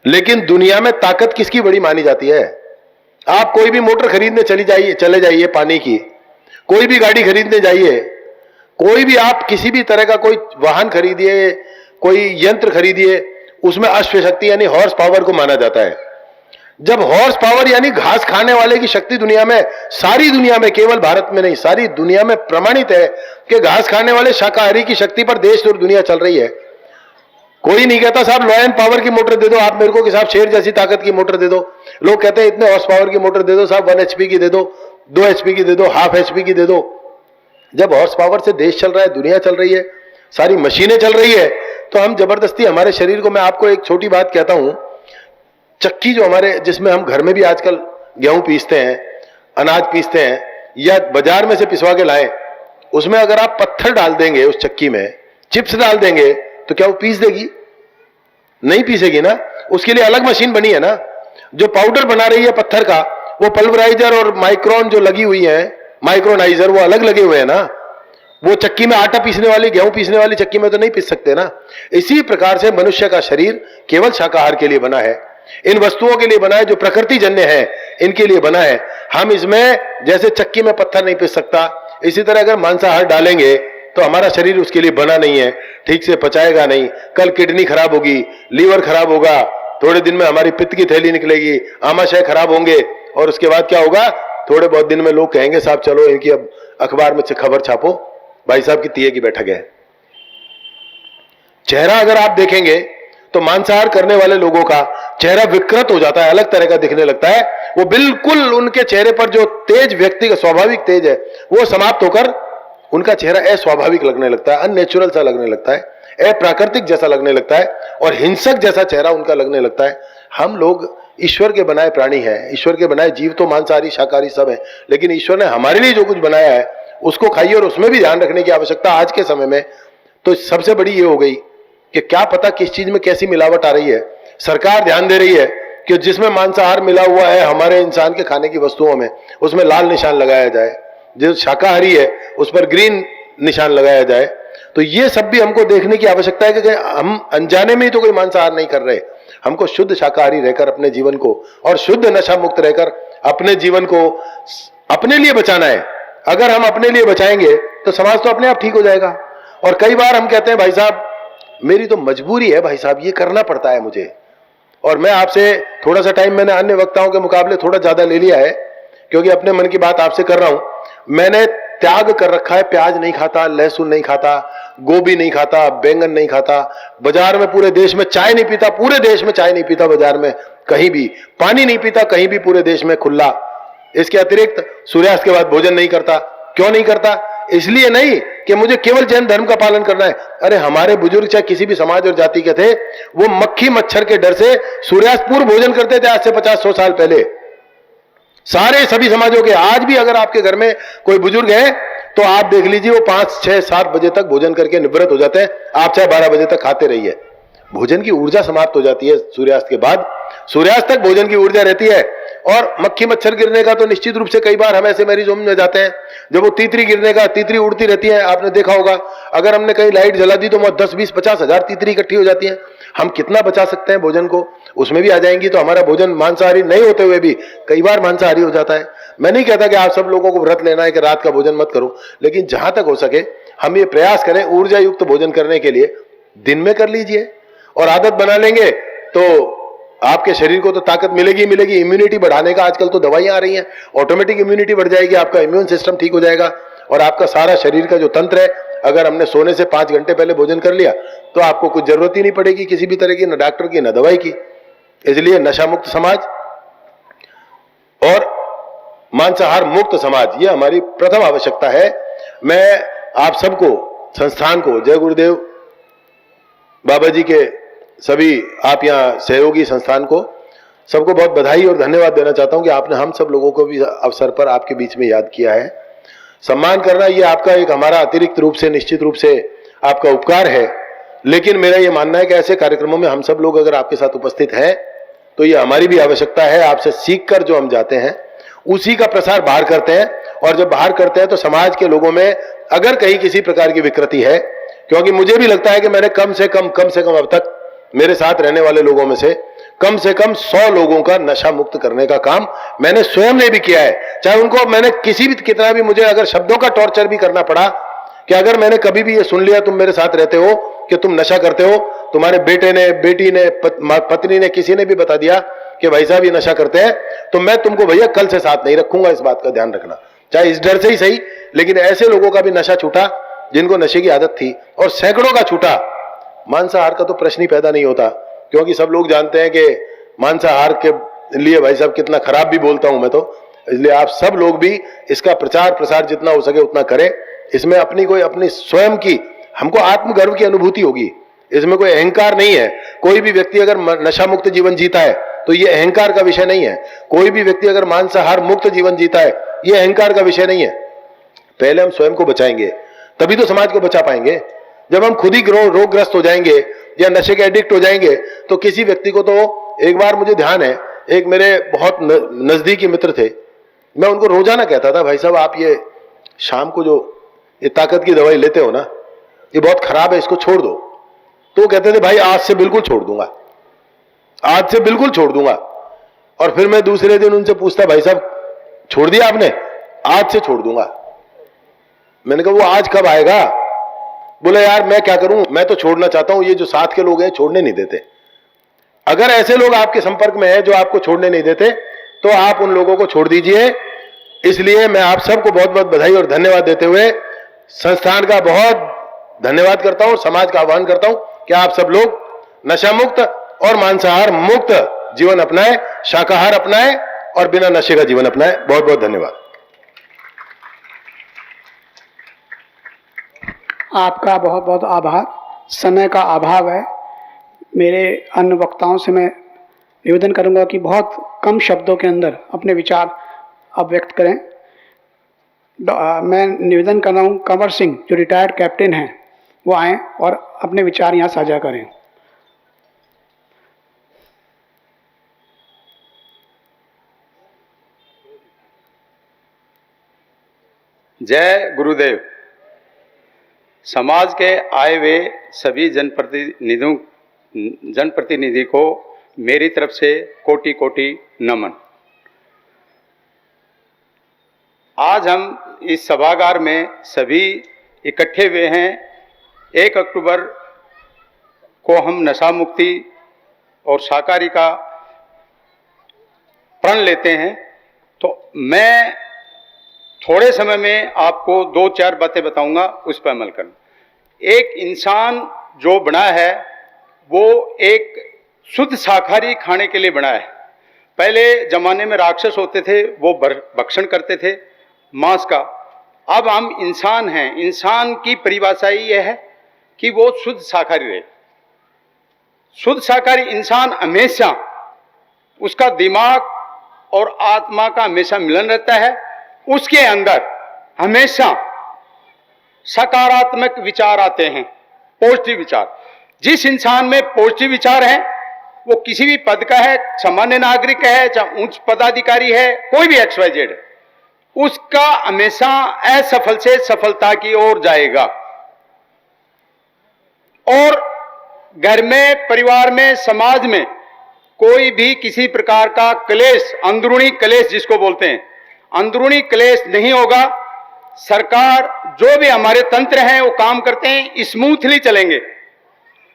लेकिन दुनिया में ताकत किसकी बड़ी मानी जाती है? आप कोई भी मोटर खरीदने चले जाइए पानी की, कोई भी गाड़ी खरीदने जाइए, कोई भी आप किसी भी तरह का कोई वाहन खरीदिए, कोई यंत्र खरीदिए, उसमें अश्वशक्ति यानी हॉर्स पावर को माना जाता है। जब हॉर्स पावर यानी घास खाने वाले की शक्ति दुनिया में, सारी दुनिया में, केवल भारत में नहीं सारी दुनिया में प्रमाणित है कि घास खाने वाले शाकाहारी की शक्ति पर देश और दुनिया चल रही है। कोई नहीं कहता साहब लॉयन पावर की मोटर दे दो आप मेरे को, कि साहब शेर जैसी ताकत की मोटर दे दो। लोग कहते हैं इतने हॉर्स पावर की मोटर दे दो साहब, 1 HP की दे दो, 2 HP की दे दो, ½ HP की दे दो। जब हॉर्स पावर से देश चल रहा है, दुनिया चल रही है, सारी मशीनें चल रही है, तो हम जबरदस्ती हमारे शरीर को, मैं आपको एक छोटी बात कहता हूं, चक्की जो हमारे, जिसमें हम घर में भी आजकल गेहूं पीसते हैं, अनाज पीसते हैं, या बाजार में से पिसवा के लाएं, उसमें अगर आप पत्थर डाल देंगे उस चक्की में, चिप्स डाल देंगे, तो क्या वो पीस देगी? नहीं पीसेगी ना। उसके लिए अलग मशीन बनी है ना। जो पाउडर बना रही है पत्थर का, वो पल्वराइजर और माइक्रोन जो लगी हुई है, माइक्रोनाइजर, वो अलग लगे हुए हैं ना। वो चक्की में आटा पीसने वाली, गेहूं पीसने वाली चक्की में तो नहीं पीस सकते ना। इसी प्रकार से मनुष्य का शरीर केवल शाकाहार के लिए बना है, इन वस्तुओं के लिए बना है जो प्रकृति जन्य है, इनके लिए बना है। हम इसमें जैसे चक्की में पत्थर नहीं पीस सकता, इसी तरह अगर मांसाहार डालेंगे तो हमारा शरीर उसके लिए बना नहीं है, ठीक से पचाएगा नहीं। कल किडनी खराब होगी, लीवर खराब होगा, थोड़े दिन में हमारी पित्त की थैली निकलेगी, आमाशय खराब होंगे, और उसके बाद क्या होगा? थोड़े बहुत दिन में लोग कहेंगे साहब चलो इनकी अब अखबार में से खबर छापो, भाई साहब की तीये की बैठक है। चेहरा अगर आप देखेंगे तो मांसाहार करने वाले लोगों का चेहरा विकृत हो जाता है, अलग तरह का दिखने लगता है। वो बिल्कुल उनके चेहरे पर जो तेज व्यक्ति का स्वाभाविक तेज है वो समाप्त होकर उनका चेहरा अस्वाभाविक लगने लगता है, अननेचुरल सा लगने लगता है, अप्राकृतिक जैसा लगने लगता है और हिंसक जैसा चेहरा उनका लगने लगता है। हम लोग ईश्वर के बनाए प्राणी हैं, ईश्वर के बनाए जीव तो मांसाहारी शाकाहारी सब है, लेकिन ईश्वर ने हमारे लिए जो कुछ बनाया है उसको खाइए और उसमें भी ध्यान रखने की आवश्यकता आज के समय में तो सबसे बड़ी ये हो गई कि क्या पता किस चीज में कैसी मिलावट आ रही है। सरकार ध्यान दे रही है कि जिसमें मांसाहार मिला हुआ है हमारे इंसान के खाने की वस्तुओं में उसमें लाल निशान लगाया जाए, जो शाकाहारी है उस पर ग्रीन निशान लगाया जाए। तो ये सब भी हमको देखने की आवश्यकता है कि हम अनजाने में ही तो कोई मांसाहार नहीं कर रहे, हमको शुद्ध शाकाहारी रहकर अपने जीवन को और शुद्ध नशा मुक्त रहकर अपने जीवन को अपने लिए बचाना है। अगर हम अपने लिए बचाएंगे तो समाज तो अपने आप ठीक हो जाएगा। और कई बार हम कहते हैं भाई साहब मेरी तो मजबूरी है, भाई साहब ये करना पड़ता है मुझे। और मैं आपसे थोड़ा सा टाइम मैंने अन्य वक्ताओं के मुकाबले थोड़ा ज्यादा ले लिया है क्योंकि अपने मन की बात आपसे कर रहा हूं। मैंने त्याग कर रखा है, प्याज नहीं खाता, लहसुन नहीं खाता, गोभी नहीं खाता, बैंगन नहीं खाता, बाजार में पूरे देश में चाय नहीं पीता, पूरे देश में चाय नहीं पीता, बाजार में कहीं भी पानी नहीं पीता, कहीं भी पूरे देश में खुला। इसके अतिरिक्त सूर्यास्त के बाद भोजन नहीं करता। क्यों नहीं करता? इसलिए नहीं कि मुझे केवल जैन धर्म का पालन करना है। अरे हमारे बुजुर्ग चाहे किसी भी समाज और जाति के थे, वो मक्खी मच्छर के डर से सूर्यास्त पूर्व भोजन करते थे आज से 50-100 साल पहले। सारे सभी समाजों के आज भी अगर आपके घर में कोई बुजुर्ग है तो आप देख लीजिए वो 5, 6, 7 बजे तक भोजन करके निवृत्त हो जाते हैं। आप चाहे 12 बजे तक खाते रहिए, भोजन की ऊर्जा समाप्त हो जाती है सूर्यास्त के बाद। सूर्यास्त तक भोजन की ऊर्जा रहती है। और मक्खी मच्छर गिरने का तो निश्चित रूप से कई बार हम ऐसे मरीजों में जाते हैं जब वो तीतरी गिरने का, तीतरी उड़ती रहती है, आपने देखा होगा। अगर हमने कहीं लाइट जला दी तो 10, 20, 50 हजार तीतरी इकट्ठी हो जाती है। हम कितना बचा सकते हैं भोजन को, उसमें भी आ जाएंगी तो हमारा भोजन मांसाहारी नहीं होते हुए भी कई बार मांसाहारी हो जाता है। मैं नहीं कहता कि आप सब लोगों को व्रत लेना है कि रात का भोजन मत करो, लेकिन जहां तक हो सके हम ये प्रयास करें ऊर्जा युक्त भोजन करने के लिए दिन में कर लीजिए और आदत बना लेंगे तो आपके शरीर को तो ताकत मिलेगी मिलेगी। इम्यूनिटी बढ़ाने का आजकल तो दवाइयां आ रही हैं, ऑटोमेटिक इम्यूनिटी बढ़ जाएगी, आपका इम्यून सिस्टम ठीक हो जाएगा और आपका सारा शरीर का जो तंत्र है, अगर हमने सोने से 5 घंटे पहले भोजन कर लिया तो आपको कुछ जरूरत ही नहीं पड़ेगी किसी भी तरह की, न डॉक्टर की न दवाई की। इसलिए नशा मुक्त समाज और मांसाहार मुक्त समाज, ये हमारी प्रथम आवश्यकता है। मैं आप सबको, संस्थान को, जय गुरुदेव बाबा जी के सभी आप यहाँ सहयोगी संस्थान को सबको बहुत बधाई और धन्यवाद देना चाहता हूं कि आपने हम सब लोगों को भी अवसर पर आपके बीच में याद किया है। सम्मान करना ये आपका एक हमारा अतिरिक्त रूप से, निश्चित रूप से आपका उपकार है। लेकिन मेरा ये मानना है कि ऐसे कार्यक्रमों में हम सब लोग अगर आपके साथ उपस्थित हैं तो ये हमारी भी आवश्यकता है। आपसे सीखकर जो हम जाते हैं उसी का प्रसार बाहर करते हैं और जब बाहर करते हैं तो समाज के लोगों में अगर कहीं किसी प्रकार की विकृति है, क्योंकि मुझे भी लगता है कि मैंने कम से कम अब तक मेरे साथ रहने वाले लोगों में से कम 100 लोगों का नशा मुक्त करने का काम मैंने स्वयं ने भी किया है। चाहे उनको मैंने किसी भी, कितना भी मुझे अगर शब्दों का टॉर्चर भी करना पड़ा कि अगर मैंने कभी भी ये सुन लिया तुम मेरे साथ रहते हो कि तुम नशा करते हो, तुम्हारे बेटे ने, बेटी ने, पत्नी ने, किसी ने भी बता दिया कि भाई साहब ये नशा करते हैं, तो मैं तुमको भैया कल से साथ नहीं रखूंगा। इस बात का ध्यान रखना, चाहे इस डर से ही सही, लेकिन ऐसे लोगों का भी नशा छूटा जिनको नशे की आदत थी और सैकड़ों का छूटा। मांसाहार का तो प्रश्न ही पैदा नहीं होता, क्योंकि सब लोग जानते हैं कि मांसाहार के लिए भाई साहब कितना खराब भी बोलता हूं मैं तो। इसलिए आप सब लोग भी इसका प्रचार प्रसार जितना हो सके उतना करें। इसमें अपनी स्वयं की, हमको आत्मगर्व की अनुभूति होगी, इसमें कोई अहंकार नहीं है। कोई भी व्यक्ति अगर नशा मुक्त जीवन जीता है तो ये अहंकार का विषय नहीं है। कोई भी व्यक्ति अगर मांसाहार मुक्त जीवन जीता है ये अहंकार का विषय नहीं है। पहले हम स्वयं को बचाएंगे तभी तो समाज को बचा पाएंगे। जब हम खुद ही रोगग्रस्त हो जाएंगे या नशे के एडिक्ट हो जाएंगे तो किसी व्यक्ति को, तो एक बार मुझे ध्यान है, एक मेरे बहुत नजदीकी मित्र थे, मैं उनको रोजाना कहता था भाई साहब आप ये शाम को जो ये ताकत की दवाई लेते हो ना ये बहुत खराब है, इसको छोड़ दो। तो वो कहते थे भाई आज से बिल्कुल छोड़ दूंगा, आज से बिल्कुल छोड़ दूंगा। और फिर मैं दूसरे दिन उनसे पूछता भाई साहब छोड़ दिया आपने? आज से छोड़ दूंगा। मैंने कहा वो आज कब आएगा? बोले यार मैं क्या करूं, मैं तो छोड़ना चाहता हूं, ये जो साथ के लोग हैं छोड़ने नहीं देते। अगर ऐसे लोग आपके संपर्क में हैं जो आपको छोड़ने नहीं देते तो आप उन लोगों को छोड़ दीजिए। इसलिए मैं आप सबको बहुत बहुत बधाई और धन्यवाद देते हुए संस्थान का बहुत धन्यवाद करता हूं, समाज का आह्वान करता हूं कि आप सब लोग नशा मुक्त और मांसाहार मुक्त जीवन अपनाएं, शाकाहार अपनाएं और बिना नशे का जीवन अपनाएं। बहुत बहुत धन्यवाद। आपका बहुत बहुत आभार। समय का अभाव है, मेरे अन्य वक्ताओं से मैं निवेदन करूंगा कि बहुत कम शब्दों के अंदर अपने विचार आप व्यक्त करें। मैं निवेदन कर रहा हूं कंवर सिंह जो रिटायर्ड कैप्टन हैं वो आएँ और अपने विचार यहाँ साझा करें। जय गुरुदेव। समाज के आए हुए सभी जनप्रतिनिधि को मेरी तरफ से कोटि कोटि नमन। आज हम इस सभागार में सभी इकट्ठे हुए हैं। 1 अक्टूबर को हम नशा मुक्ति और शाकाहारी का प्रण लेते हैं। तो मैं थोड़े समय में आपको 2-4 बातें बताऊंगा, उस पर अमल करना। एक इंसान जो बना है वो एक शुद्ध शाकाहारी खाने के लिए बना है। पहले जमाने में राक्षस होते थे, वो भक्षण करते थे मांस का। अब हम इंसान हैं। इंसान की परिभाषा यह है कि वो शुद्ध शाकाहारी रहे। शुद्ध शाकाहारी इंसान हमेशा उसका दिमाग और आत्मा का हमेशा मिलन रहता है। उसके अंदर हमेशा सकारात्मक विचार आते हैं, पॉजिटिव विचार। जिस इंसान में पॉजिटिव विचार है वो किसी भी पद का है, सामान्य नागरिक है, चाहे उच्च पदाधिकारी है, कोई भी XYZ है, उसका हमेशा असफल से सफलता की ओर जाएगा। और घर में, परिवार में, समाज में कोई भी किसी प्रकार का क्लेश, अंदरूनी क्लेश जिसको बोलते हैं, अंदरूनी क्लेश नहीं होगा। सरकार जो भी हमारे तंत्र हैं वो काम करते हैं, स्मूथली चलेंगे,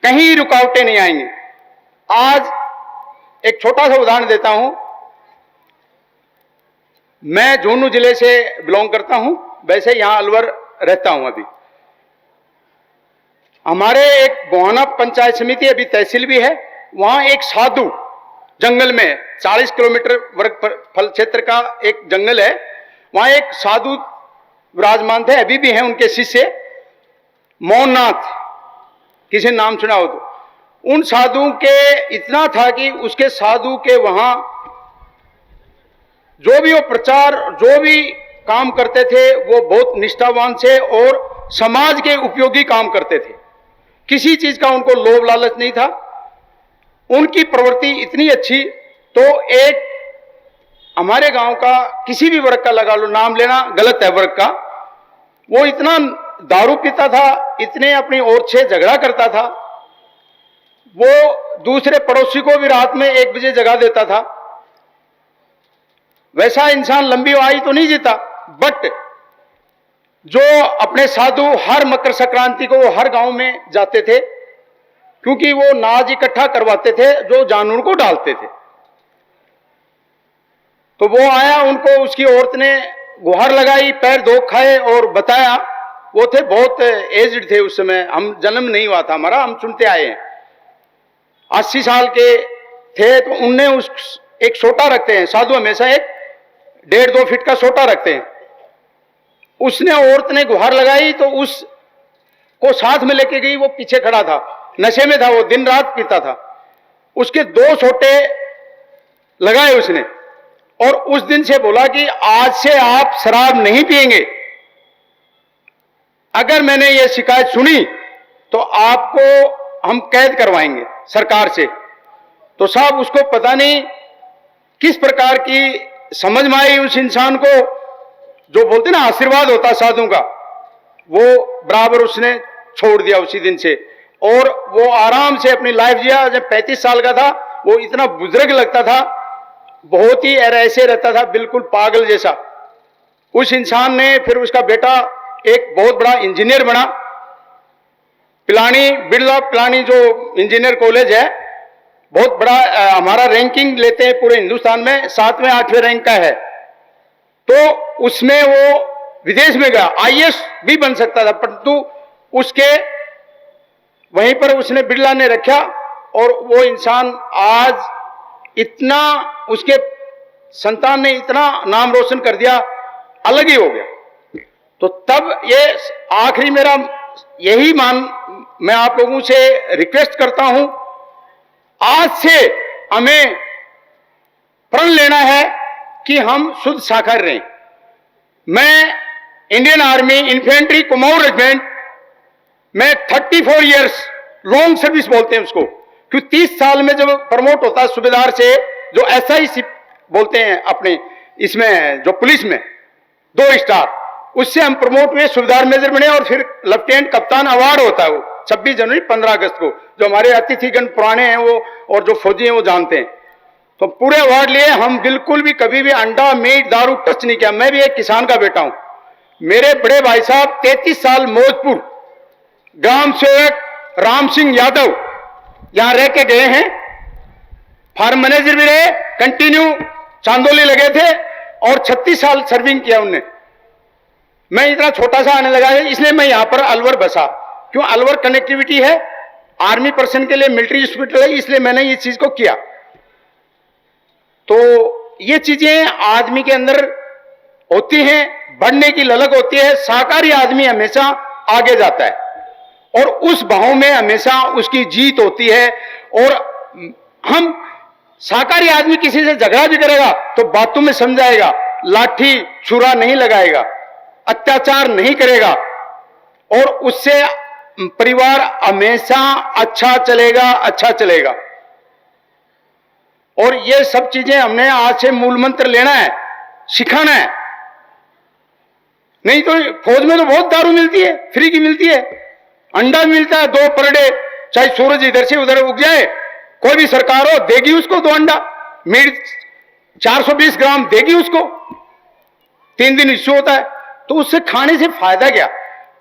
कहीं रुकावटें नहीं आएंगी। आज एक छोटा सा उदाहरण देता हूं। मैं झुंझुनू जिले से बिलोंग करता हूं, वैसे यहां अलवर रहता हूं। अभी हमारे एक गोहाना पंचायत समिति, अभी तहसील भी है, वहां एक साधु जंगल में 40 किलोमीटर वर्ग फल क्षेत्र का एक जंगल है, वहां एक साधु विराजमान थे, अभी भी हैं उनके शिष्य, मोहननाथ, किसी नाम सुना हो तो। उन साधुओं के इतना था कि उसके साधु के वहां जो भी वो प्रचार, जो भी काम करते थे वो बहुत निष्ठावान से और समाज के उपयोगी काम करते थे। किसी चीज का उनको लोभ लालच नहीं था। उनकी प्रवृत्ति इतनी अच्छी, तो एक हमारे गांव का किसी भी वर्ग का लगा लो, नाम लेना गलत है वर्ग का, वो इतना दारू पीता था, इतने अपनी ओर से झगड़ा करता था, वो दूसरे पड़ोसी को भी रात में 1 बजे जगा देता था। वैसा इंसान लंबी आयु तो नहीं जीता, बट जो अपने साधु हर मकर संक्रांति को वो हर गांव में जाते थे, क्योंकि वो नाज इकट्ठा करवाते थे जो जानवर को डालते थे। तो वो आया, उनको उसकी औरत ने गुहार लगाई, पैर धो खाए और बताया। वो थे बहुत एज्ड थे उस समय, हम जन्म नहीं हुआ था हमारा, हम सुनते आए हैं। 80 साल के थे। तो उनने उस एक सोटा रखते हैं साधु, हमेशा एक 1.5-2 फीट का सोटा रखते हैं। उसने औरत ने गुहार लगाई तो उसको साथ में लेके गई, वो पीछे खड़ा था, नशे में था, वो दिन रात पीता था। उसके 2 सोटे लगाए उसने और उस दिन से बोला कि आज से आप शराब नहीं पिएंगे। अगर मैंने ये शिकायत सुनी तो आपको हम कैद करवाएंगे सरकार से। तो साहब उसको पता नहीं किस प्रकार की समझ में आई उस इंसान को, जो बोलते ना आशीर्वाद होता साधु का, वो बराबर उसने छोड़ दिया उसी दिन से। और वो आराम से अपनी लाइफ जिया। जब 35 साल का था, वो इतना बुजुर्ग लगता था, बहुत ही ऐसे रहता था, बिल्कुल पागल जैसा। उस इंसान ने फिर उसका बेटा एक बहुत बड़ा इंजीनियर बना। पिलानी, बिरला पिलानी जो इंजीनियर कॉलेज है, बहुत बड़ा, हमारा रैंकिंग लेते हैं पूरे हिंदुस्तान में, 7वें 8वें रैंक का है। तो उसमें वो विदेश में गया, IAS भी बन सकता था, परंतु उसके वहीं पर उसने, बिरला ने रखा और वो इंसान आज इतना, उसके संतान ने इतना नाम रोशन कर दिया, अलग ही हो गया। तो तब ये आखिरी मेरा यही मैं आप लोगों से रिक्वेस्ट करता हूं, आज से हमें प्रण लेना है कि हम शुद्ध शाकाहारी रहें। मैं Indian army infantry Kumaon regiment में 34 इयर्स लॉन्ग सर्विस बोलते हैं उसको, क्योंकि 30 साल में जब प्रमोट होता है सूबेदार से, जो SIC बोलते हैं अपने इसमें जो पुलिस में 2 स्टार, उससे हम प्रमोट हुए, सूबेदार मेजर बने और फिर लेफ्टिनेंट कप्तान अवार्ड होता है वो 26 जनवरी 15 अगस्त को, जो हमारे अतिथिगण पुराने हैं वो और जो फौजी हैं वो जानते हैं। तो पूरे अवार्ड लिए। हम बिल्कुल भी कभी भी अंडा मीट दारू टच नहीं किया। मैं भी एक किसान का बेटा हूं। मेरे बड़े भाई साहब 33 साल मौजपुर ग्राम सेवक राम सिंह यादव यहां रह के गए हैं, फार्म मैनेजर भी रहे, कंटिन्यू चांदोली लगे थे और 36 साल सर्विंग किया उनने। मैं इतना छोटा सा आने लगा है, इसलिए मैं यहां पर अलवर बसा। क्यों? अलवर कनेक्टिविटी है, आर्मी पर्सन के लिए मिलिट्री हॉस्पिटल है, इसलिए मैंने इस चीज को किया। तो ये चीजें आदमी के अंदर होती हैं, बढ़ने की ललक होती है। शाकाहारी आदमी हमेशा आगे जाता है और उस भाव में हमेशा उसकी जीत होती है। और हम शाकाहारी आदमी किसी से झगड़ा भी करेगा तो बातों में समझाएगा, लाठी छुरा नहीं लगाएगा, अत्याचार नहीं करेगा और उससे परिवार हमेशा अच्छा चलेगा, अच्छा चलेगा। और ये सब चीजें हमने आज से मूल मंत्र लेना है, सिखाना है। नहीं तो फौज में तो बहुत दारू मिलती है, फ्री की मिलती है, अंडा भी मिलता है 2 पर डे, चाहे सूरज इधर से उधर उग जाए, कोई भी सरकार हो देगी उसको 2 अंडा, मीट 420 ग्राम देगी उसको, 3 दिन इश्यू होता है। तो उससे खाने से फायदा क्या?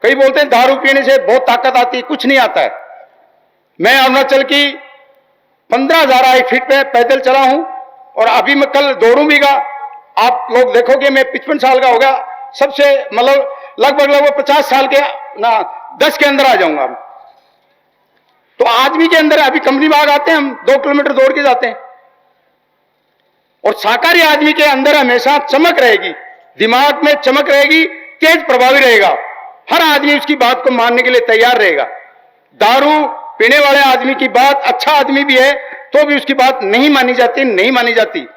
कई बोलते हैं दारू पीने से बहुत ताकत आती है, कुछ नहीं आता है। मैं अरुणाचल की 15,000 फीट पे पैदल चला हूं और अभी मैं कल दौड़ूंगा। आप लोग देखोगे मैं 55 साल का होगा, सबसे मतलब लगभग 50 साल के ना 10 के अंदर आ जाऊंगा। तो आदमी के अंदर अभी कंपनी बाग आते हैं, हम 2 किलोमीटर दौड़ के जाते हैं। और शाकाहारी आदमी के अंदर हमेशा चमक रहेगी, दिमाग में चमक रहेगी, तेज प्रभावी रहेगा, हर आदमी उसकी बात को मानने के लिए तैयार रहेगा। दारू पीने वाले आदमी की बात, अच्छा आदमी भी है तो भी उसकी बात नहीं मानी जाती, नहीं मानी जाती।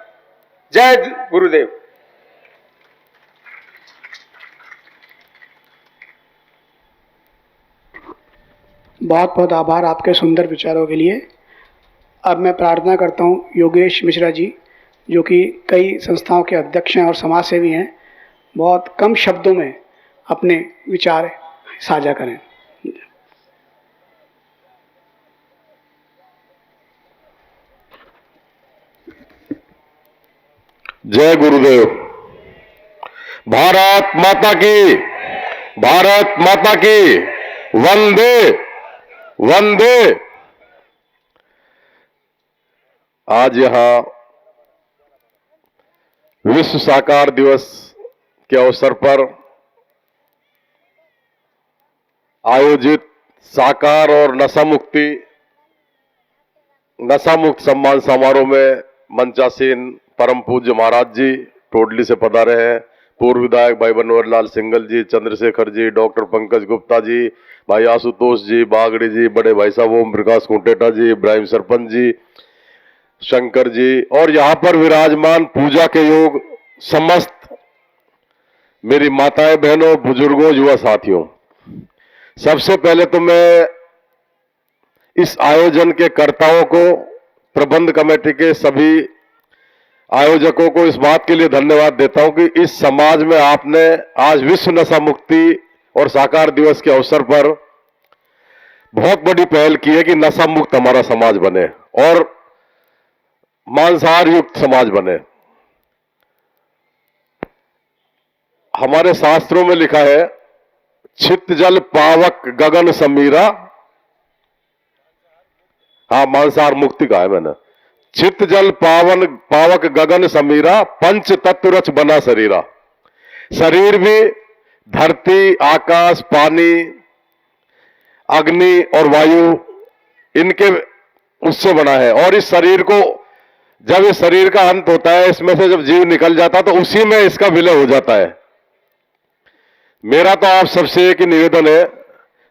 जय गुरुदेव। बहुत बहुत आभार आपके सुंदर विचारों के लिए। अब मैं प्रार्थना करता हूं योगेश मिश्रा जी, जो कि कई संस्थाओं के अध्यक्ष हैं और समाज सेवी हैं, बहुत कम शब्दों में अपने विचार साझा करें। जय गुरुदेव। भारत माता की, भारत माता की, वंदे वंदे। आज यहां विश्व शाकाहार दिवस के अवसर पर आयोजित शाकाहार और नशा मुक्त सम्मान समारोह में मंचासीन परम पूज्य महाराज जी टोडली से पधारे हैं। पूर्व विधायक भाई बनवर लाल सिंगल जी, चंद्रशेखर जी, डॉक्टर पंकज गुप्ता जी, भाई आशुतोष जी, बागड़ी जी, बड़े भाई साहब ओम प्रकाश कुंटेटा जी, इब्राहिम सरपंच जी, शंकर जी और यहाँ पर विराजमान पूजा के योग समस्त मेरी माताएं, बहनों, बुजुर्गों, युवा साथियों, सबसे पहले तो मैं इस आयोजन के कर्ताओं को, प्रबंध कमेटी के सभी आयोजकों को इस बात के लिए धन्यवाद देता हूं कि इस समाज में आपने आज विश्व नशा मुक्ति और शाकाहार दिवस के अवसर पर बहुत बड़ी पहल की है कि नशा मुक्त हमारा समाज बने और मांसाहार युक्त समाज बने। हमारे शास्त्रों में लिखा है, छित जल पावक गगन समीरा। हाँ, मांसाहार मुक्ति का है मैंने। चित जल पावक गगन समीरा, पंच तत्व रच बना शरीरा। शरीर भी धरती, आकाश, पानी, अग्नि और वायु, इनके उससे बना है। और इस शरीर को, जब इस शरीर का अंत होता है, इसमें से जब जीव निकल जाता है तो उसी में इसका विलय हो जाता है। मेरा तो आप सबसे एक ही निवेदन है,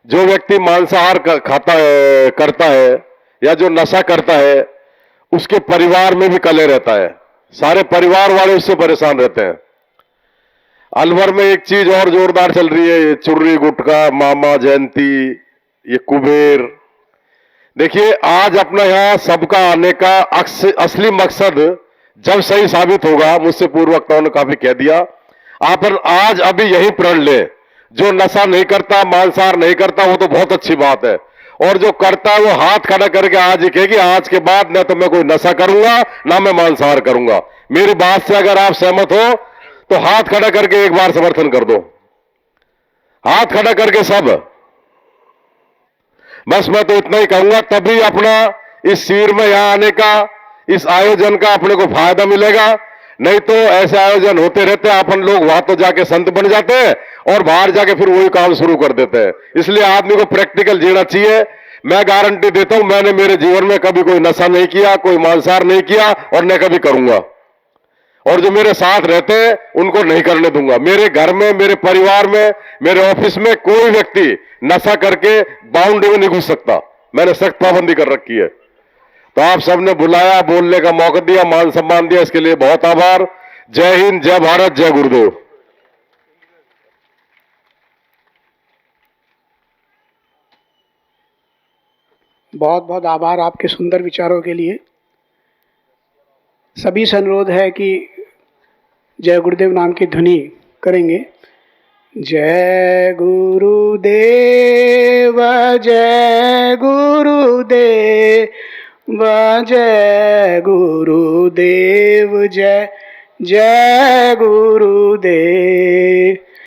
जो व्यक्ति मांसाहार खाता है, करता है, या जो नशा करता है, उसके परिवार में भी कलह रहता है, सारे परिवार वाले उससे परेशान रहते हैं। अलवर में एक चीज और जोरदार चल रही है, ये चुर्री गुटखा, मामा जयंती, ये कुबेर। देखिए, आज अपना यहां सबका आने का असली मकसद जब सही साबित होगा, मुझसे पूर्व वक्ताओं ने काफी कह दिया, आप आज अभी यही प्रण ले। जो नशा नहीं करता, मांसाहार नहीं करता, वो तो बहुत अच्छी बात है, और जो करता है वो हाथ खड़ा करके आज ही कहेगी आज के बाद न तो मैं कोई नशा करूंगा, ना मैं मांसाहार करूंगा। मेरी बात से अगर आप सहमत हो तो हाथ खड़ा करके एक बार समर्थन कर दो, हाथ खड़ा करके सब। बस मैं तो इतना ही कहूंगा, तभी अपना इस शिविर में यहां आने का, इस आयोजन का अपने को फायदा मिलेगा। नहीं तो ऐसे आयोजन होते रहते हैं, अपन लोग वहां तो जाके संत बन जाते हैं और बाहर जाके फिर वही काम शुरू कर देते हैं। इसलिए आदमी को प्रैक्टिकल जीना चाहिए। मैं गारंटी देता हूं, मैंने मेरे जीवन में कभी कोई नशा नहीं किया, कोई मांसाहार नहीं किया, और न कभी करूंगा। और जो मेरे साथ रहते हैं उनको नहीं करने दूंगा। मेरे घर में, मेरे परिवार में, मेरे ऑफिस में कोई व्यक्ति नशा करके बाउंड्री में नहीं घुस सकता। मैंने सख्त पाबंदी कर रखी है। तो आप सबने बुलाया, बोलने का मौका दिया, मान सम्मान दिया, इसके लिए बहुत आभार। जय हिंद, जय भारत, जय गुरुदेव। बहुत बहुत आभार आपके सुंदर विचारों के लिए। सभी से अनुरोध है कि जय गुरुदेव नाम की ध्वनि करेंगे। जय गुरुदेव, जय गुरुदेव, जय गुरुदेव, जय जय गुरुदेव।